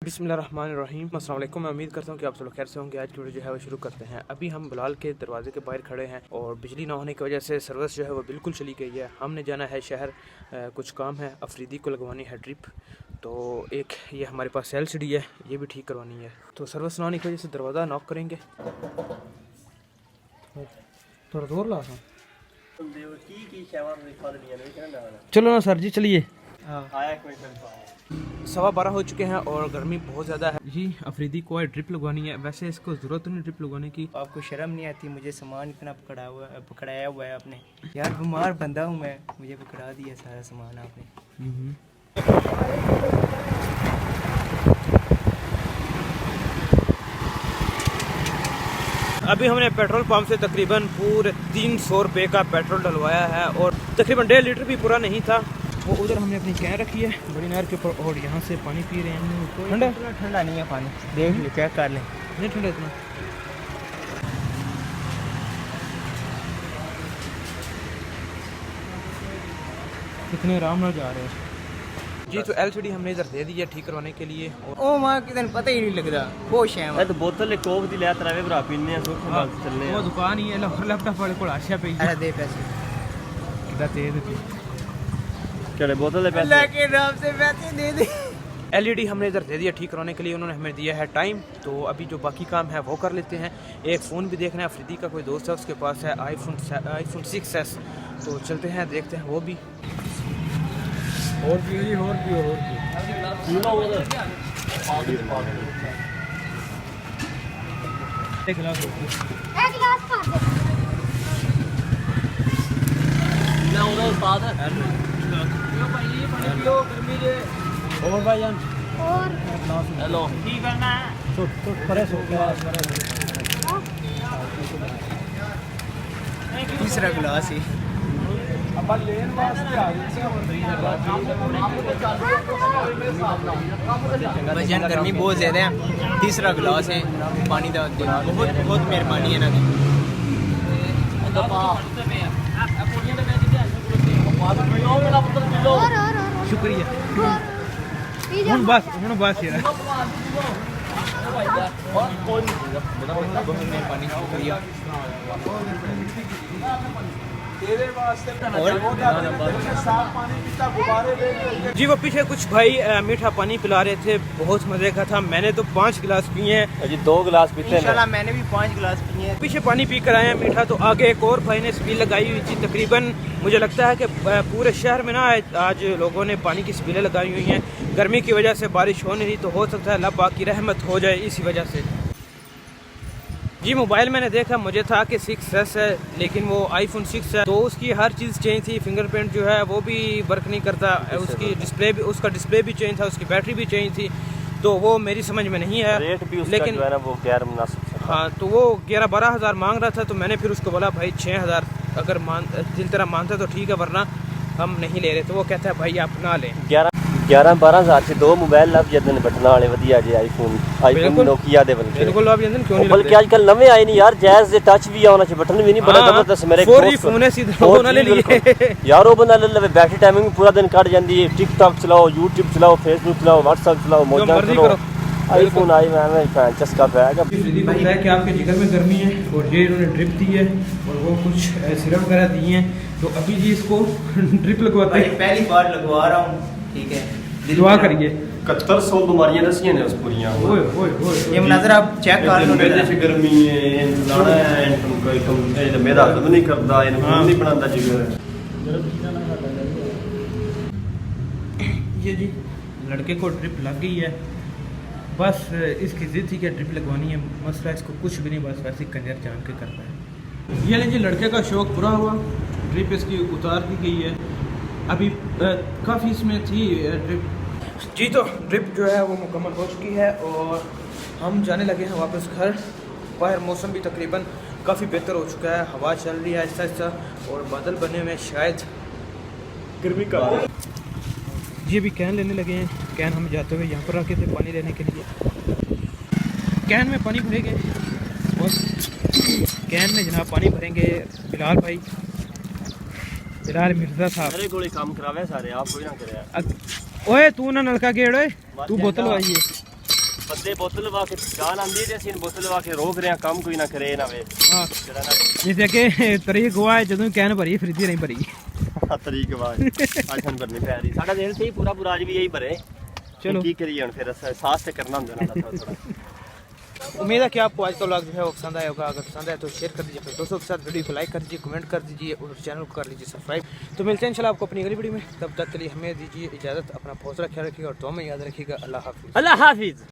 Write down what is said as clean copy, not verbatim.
बिस्मिल्लाहिर्रहमानिर्रहीम। अस्सलाम वालेकुम। मैं उम्मीद करता हूँ कि आप सब लोग खैर से होंगे। आज की वीडियो जो है वो शुरू करते हैं। अभी हम बिलाल के दरवाजे के बाहर खड़े हैं और बिजली ना होने की वजह से सर्विस जो है वो बिल्कुल चली गई है। हमने जाना है शहर, कुछ काम है, अफरीदी को लगवानी है ड्रिप। तो एक ये हमारे पास LCD है, ये भी ठीक करवानी है। तो सर्विस ना होने की वजह से दरवाज़ा नॉक करेंगे। थोड़ा जोर ला, चलो ना सर जी, चलिए। 12:15 हो चुके हैं और गर्मी बहुत ज़्यादा है जी। अफरीदी को ड्रिप लगवानी है। वैसे इसको ज़रूरत नहीं ड्रिप लगवाने की। आपको शर्म नहीं आती? मुझे सामान इतना पकड़ाया हुआ है आपने। यार बीमार बंदा हूँ मैं, मुझे पकड़ा दिया सारा सामान आपने। अभी हमने पेट्रोल पंप से तकरीबन पूरे 300 रुपये का पेट्रोल डलवाया है और तकरीबन 1.5 लीटर भी पूरा नहीं था। वो उधर हमने अपनी कैन रखी है बड़ी नहर के ऊपर और यहाँ से पानी पी रहे हैं। ठंडा ठंडा नहीं है पानी, देख ले, चेक कर लें। नहीं ठंडा इतना। कितने आराम से जा रहे हैं जी। तो LCD हमने इधर दे दी है ठीक करवाने के लिए। ओ मां कितने पता ही नहीं लगता खुश है मैं। तो बोतल कोक दी ले तरावे भरा पीने हैं सुख बात चलने। वो दुकान ही है, लैपटॉप वाले को आशा पे। अरे दे पैसे, कितना तेज है। केड़े बोतल दे पैसे लेके राम से पैसे दे दे। LED हमने इधर दे दिया ठीक करवाने के लिए। उन्होंने हमें दिया है टाइम, तो अभी जो बाकी काम है वो कर लेते हैं। एक फ़ोन भी देखना है, अफरीदी का कोई दोस्त है उसके पास है iPhone 6s। तो चलते हैं देखते हैं वो भी। और भी एक गिलास ना उधर उस्ताद है। और भाईजान और हेलो की करना है? तो फ्रेश हो गया। तीसरा गिलास ही वजन गर्मी बहुत ज़्यादा है। तीसरा गिलास है पानी का। बहुत बहुत मेहरबानी है ना दी। और शुक्रिया। पी जा। बस यार। मेहरबानी शुक्रिया। जी वो पीछे कुछ भाई मीठा पानी पिला रहे थे, बहुत मजे का था। मैंने तो 5 गिलास पिए हैं जी, 2 गिलास पीते हैं। इंशाल्लाह मैंने भी 5 गिलास पिए हैं। पीछे पानी पी कर आए हैं मीठा। तो आगे एक और भाई ने स्पील लगाई हुई थी। तकरीबन मुझे लगता है कि पूरे शहर में ना आज लोगों ने पानी की स्पीलें लगाई हुई हैं। गर्मी की वजह से बारिश हो नहीं रही, तो हो सकता है अल्लाह पाक की रहमत हो जाए इसी वजह से जी। मोबाइल मैंने देखा, मुझे था कि 6s है लेकिन वो iPhone 6 है। तो उसकी हर चीज़ चेंज थी। फिंगरप्रिंट जो है वो भी वर्क नहीं करता, उसकी डिस्प्ले भी, उसका डिस्प्ले भी चेंज था, उसकी बैटरी भी चेंज थी। तो वो मेरी समझ में नहीं है। रेट भी उसका लेकिन जो है ना वो गैर मुनासिब। हाँ, तो वो 11-12 हज़ार मांग रहा था। तो मैंने फिर उसको बोला भाई 6,000 अगर जिन तरह मानता तो ठीक है, वरना हम नहीं ले रहे। तो वो कहता है भाई आप ना लें। 11-12 हज़ार से 2 मोबाइल लग जाते हैं बटन वाले वधिया जे आईफोन नोकिया दे बल्कि। बिल्कुल आप जानते क्यों नहीं बल्कि आजकल नवे आए नहीं यार, जैज दे टच भी आना चाहिए, बटन भी नहीं बड़ा जबरदस्त। मेरे 4G फोन है सीधा वो ना ले लिए यार। वो बंदा ले ले, बैटरी टाइमिंग पूरा दिन कट जाती है। टिकटॉक चलाओ, यूट्यूब चलाओ, फेसबुक चलाओ, व्हाट्सएप चलाओ, मौजा करो। आईफोन आई मैं फैन चस्का पे आएगा। बताया कि आपके जिगर में गर्मी है और ये इन्होंने ड्रिप दी है और वो कुछ सिरप वगैरह दिए हैं। तो अभी जी इसको ड्रिप लगवाते हैं। पहली बार लगवा रहा हूँ, ठीक है? दुआ करिए। 7100 बीमारियां दसियां ने उस पूरियां। ओए ओए ओए ये मंजर आप चेक कर लो। मेरे से गर्मी है, लाना है, कोई कम तो मेरा हद नहीं करदा, इनको नहीं बनाता जिगर। ये जी लड़के को ड्रिप लग गई है। बस इसकी जिद थी कि ड्रिप लगवानी है। मसला इसको कुछ भी नहीं, बस वैसे कंजर जान के करता है। ये लीजिए, लड़के का शौक पूरा हुआ। ड्रिप इसकी उतार दी गई है। अभी काफ़ी इसमें थी ड्रिप जी। तो ड्रिप जो है वो मुकम्मल हो चुकी है और हम जाने लगे हैं वापस घर। बाहर मौसम भी तकरीबन काफ़ी बेहतर हो चुका है, हवा चल रही है आहिस्ता आहिस्ता और बादल बने हुए, शायद गर्मी का। ये भी कैन लेने लगे हैं। कैन हम जाते हुए यहाँ पर रखे थे पानी लेने के लिए। कैन में पानी भरेंगे और कैन में जनाब पानी भरेंगे। बिलाल भाई, बिलाल मिर्जा साहब, अरे गोली काम करावे सारे, आप कोई ना करे। ओए तू ना नलका गेड़, ओए तू बोतल आइए। बंदे बोतल लवा के जान आंदी ते ਅਸੀਂ बोतल लवा के रोक रहे हैं काम कोई ना करे ना वे हाँ जिसे कि तरीक हुआ है ਜਦੋਂ कैन भरी फ्रिज नहीं भरी तरीक बाद आज हम भरनी पै रही साडा दिल से पूरा पूरा आज भी यही भरे चलो की करिए हुन फिर एहसास से करना ਹੁੰਦਾ ना थोड़ा उम्मीद है कि आपको आज का व्लॉग जो है वो पसंद आया होगा अगर पसंद आया तो शेयर कर दीजिए अपने दोस्तों के साथ वीडियो को लाइक कर दीजिए कमेंट कर दीजिए और चैनल को कर लीजिए सब्सक्राइब तो मिलते हैं इंशाल्लाह आपको अपनी अगली वीडियो में तब तक के लिए हमें दीजिए इजाज़त अपना बहुत सारा ख्याल रखिएगा और दुआ में याद रखिएगा अल्लाह हाफिज़ अल्लाह हाफिज